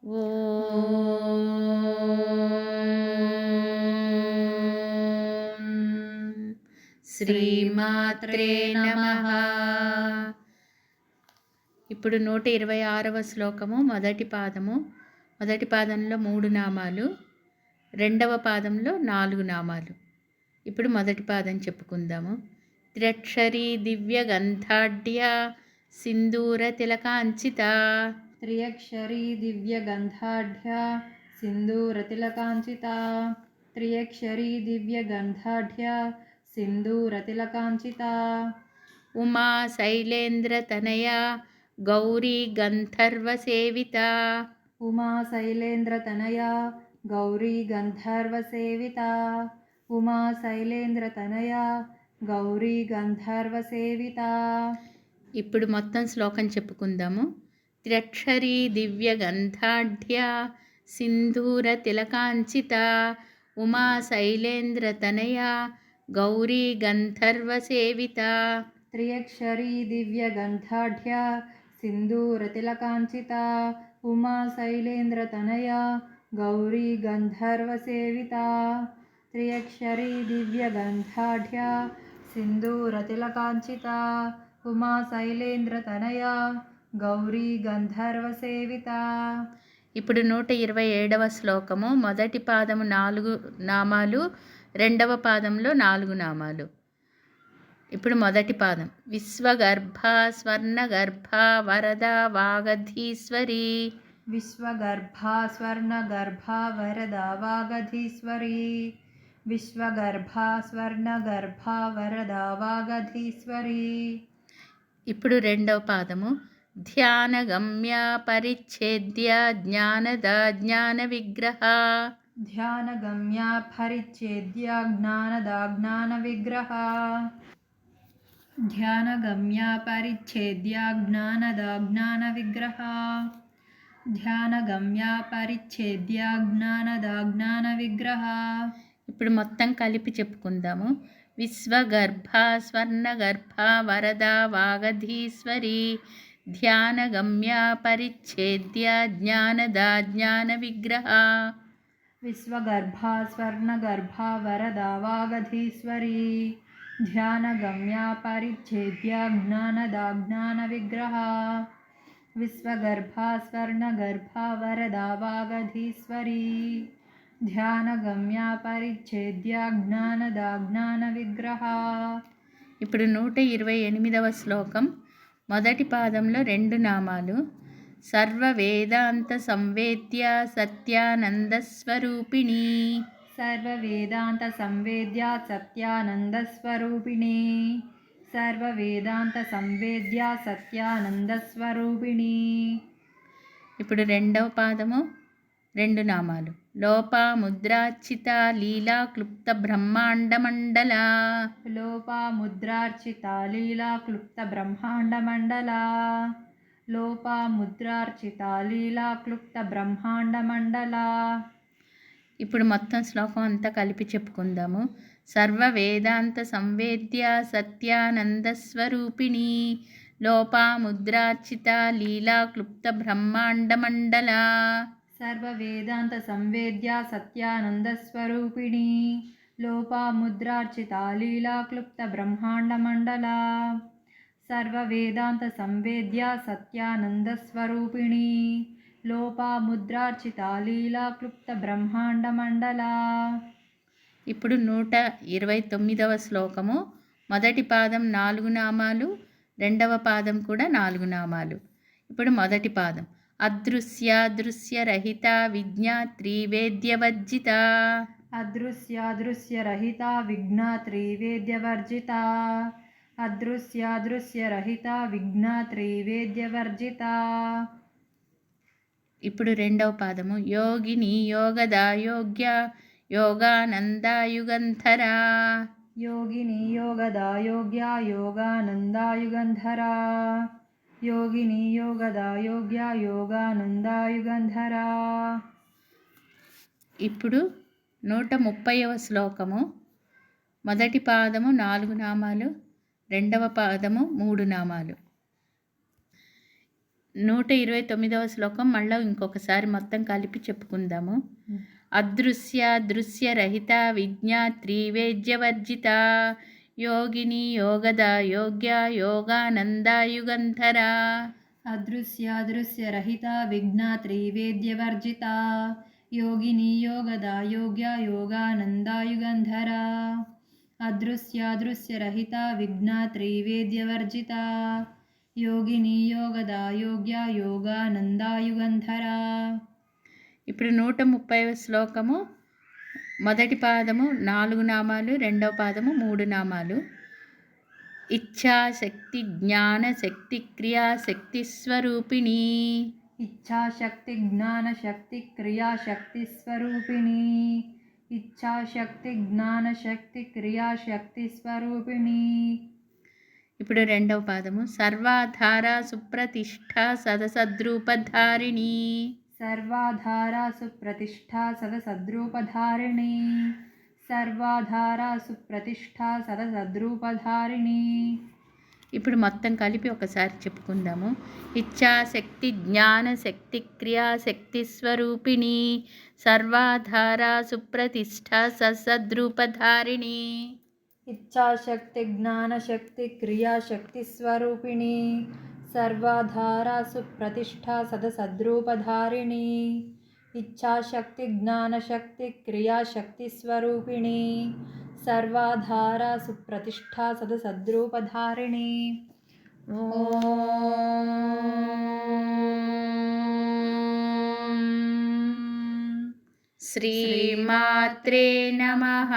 ఓం శ్రీమాత్రే నమః. ఇప్పుడు 126వ శ్లోకము. మొదటి పాదంలో 3 నామాలు, రెండవ పాదంలో 4 నామాలు. ఇప్పుడు మొదటి పాదం చెప్పుకుందాము. త్ర్యక్షరీ దివ్య గంధాఢ్య సింధూర తిలకాంచిత. త్రియక్షరీ దివ్యగంధాఢ్య సింధూరతిలకాంచితా. త్రియక్షరీ దివ్యగంధాఢ్య సింధూరతిలకాంచితా. ఉమా శైలేంద్ర తనయ గౌరీ గంధర్వసేవిత. ఉమా శైలేంద్రతనయా గౌరీ గంధర్వసేవితా. ఉమా శైలేంద్రతనయా గౌరీ గంధర్వసేవితా. ఇప్పుడు మొత్తం శ్లోకం చెప్పుకుందాము. త్ర్యక్షరీ దివ్య గంధాఢ్య సింధూర తిలకాంచిత ఉమా శైలేంద్ర తనయ గౌరీ గంధర్వసేవిత. త్రియక్షరీ దివ్యగంధాఢ్య సింధూరతిలకాంచితా. ఉమా శైలేంద్రతనయా గౌరీ గంధర్వసేవితా. త్రియక్షరీ దివ్యగంధాఢ్య సింధూరతిలకాంచితా. ఉమా శైలేంద్రతనయా గౌరీ గంధర్వసేవితా. ఇప్పుడు 127వ శ్లోకము. మొదటి పాదము 4 నామాలు, రెండవ పాదంలో 4 నామాలు. ఇప్పుడు మొదటి పాదం. విశ్వగర్భ స్వర్ణగర్భ వరద వాగధీశ్వరి. విశ్వగర్భ స్వర్ణగర్భ వరద వాగధీశ్వరి. విశ్వగర్భ స్వర్ణగర్భ వరద వాగధీశ్వరి. ఇప్పుడు రెండవ పాదము. ధ్యానగమ్య పరిచ్ఛేద్య జ్ఞానద జ్ఞాన విగ్రహ. ధ్యానగమ్య పరిచ్ఛేద్య జ్ఞానద జ్ఞాన విగ్రహ. ధ్యానగమ్య పరిచ్ఛేద్య జ్ఞానద జ్ఞాన విగ్రహ. ధ్యానగమ్య పరిచ్ఛేద్య జ్ఞానద జ్ఞాన విగ్రహ. ఇప్పుడు మొత్తం కలిపి చెప్పుకుందాము. విశ్వగర్భ స్వర్ణగర్భ వరద వాగధీశ్వరి ధ్యానగమ్య పరిచ్ఛేద్య జ్ఞానద జ్ఞాన విగ్రహ. విశ్వగర్భ స్వర్ణగర్భ వరద వాగధీశ్వరి ధ్యానగమ్య పరిచ్ఛేద్య జ్ఞానద జ్ఞాన విగ్రహ. విశ్వగర్భ స్వర్ణగర్భ వరద వాగధీశ్వరి ధ్యానగమ్య పరిచ్ఛేద్య జ్ఞానద జ్ఞాన విగ్రహ. ఇప్పుడు 128వ శ్లోకం. మొదటి పాదంలో 2 నామాలు. సర్వ వేదాంత సంవేద్య సత్యానందస్వరూపిణి. సర్వ వేదాంత సంవేద్య సత్యానందస్వరూపిణి. సర్వ వేదాంత సంవేద్య సత్యానందస్వరూపిణి. ఇప్పుడు రెండవ పాదము 2 నామాలు. లోపాముద్రార్చిత లీలా క్లుప్త బ్రహ్మాండ మండల. లోపాముద్రార్చిత లీలా క్లుప్త బ్రహ్మాండ మండల. లోపాముద్రార్చిత లీలా క్లుప్త బ్రహ్మాండ మండల. ఇప్పుడు మొత్తం శ్లోకం అంతా కలిపి చెప్పుకుందాము. సర్వ వేదాంత సంవేద్య సత్యానందస్వరూపిణి లోపాముద్రార్చిత లీలా క్లుప్త బ్రహ్మాండ మండల. సర్వ వేదాంత సంవేద్య సత్యానందస్వరూపిణి లోపాముద్రార్చిత లీలా క్లుప్త బ్రహ్మాండ మండల. సర్వ వేదాంత సంవేద్య సత్యానందస్వరూపిణి లోపాముద్రార్చిత లీలా క్లుప్త బ్రహ్మాండ మండల. ఇప్పుడు 129వ శ్లోకము. మొదటి పాదం 4 నామాలు, రెండవ పాదం కూడా 4 నామాలు. ఇప్పుడు మొదటి పాదం. అదృశ్య దృశ్యరహిత విజ్ఞాత్రి వేద్యవర్జిత. అదృశ్యాదృశ్యరహిత విజ్ఞాత్రి వేద్యవర్జిత. అదృశ్యాదృశ్యరహిత విజ్ఞాత్రి వేద్యవర్జిత. ఇప్పుడు రెండవ పాదము. యోగిని యోగద యోగ్య యోగానందాయుగంధర. యోగిని యోగద యోగ్య యోగానందాయుగంధర. యోగిని యోగద యోగ్య యోగానందాయుగంధర. ఇప్పుడు 130వ శ్లోకము. మొదటి పాదము 4 నామాలు, రెండవ పాదము 3 నామాలు. 129వ శ్లోకం మళ్ళీ ఇంకొకసారి మొత్తం కలిపి చెప్పుకుందాము. అదృశ్య దృశ్యరహిత విజ్ఞాత్రి వేద్యవర్జిత యోగిని యోగద యోగ్య యోగానందాయుగంధర. అదృశ్యాదృశ్యరహిత విజ్ఞాత్రి వేద్యవర్జిత యోగిని యోగద యోగ్య యోగానందాయుగంధర. అదృశ్యాదృశ్యరహిత విజ్ఞాత్రి వేద్యవర్జిత యోగిని యోగద యోగ్య యోగానందాయుగంధర. ఇప్పుడు 130వ శ్లోకము మొదటి పాదము 4 నామాలు, రెండవ పాదము 3 నామాలు. ఇచ్ఛాశక్తి జ్ఞానశక్తి క్రియాశక్తి స్వరూపిణి. ఇచ్ఛాశక్తి జ్ఞానశక్తి క్రియాశక్తి స్వరూపిణి. ఇచ్ఛాశక్తి జ్ఞానశక్తి క్రియాశక్తి స్వరూపిణి. ఇప్పుడు రెండవ పాదము సర్వాధార సుప్రతిష్ఠ సదసద్రూపధారిణి. సర్వాధార సుప్రతిష్ఠ సదసద్రూపధారిణి. సర్వాధార సుప్రతిష్ఠ సదసద్రూపధారిణి. ఇప్పుడు మొత్తం కలిపి ఒకసారి చెప్పుకుందాము. ఇచ్ఛాశక్తి జ్ఞానశక్తి క్రియాశక్తి స్వరూపిణి సర్వాధార సుప్రతిష్ఠ సదసద్రూపధారిణి. ఇచ్ఛాశక్తి జ్ఞానశక్తి క్రియాశక్తి స్వరూపిణి సర్వాధార సుప్రతిష్ఠ సదసద్రూపధారిణి. ఇచ్ఛాశక్తి జ్ఞానశక్తి క్రియాశక్తి స్వరూపిణి సర్వాధార సుప్రతిష్ఠ సదసద్రూపధారిణి. శ్రీమాత్రే నమః.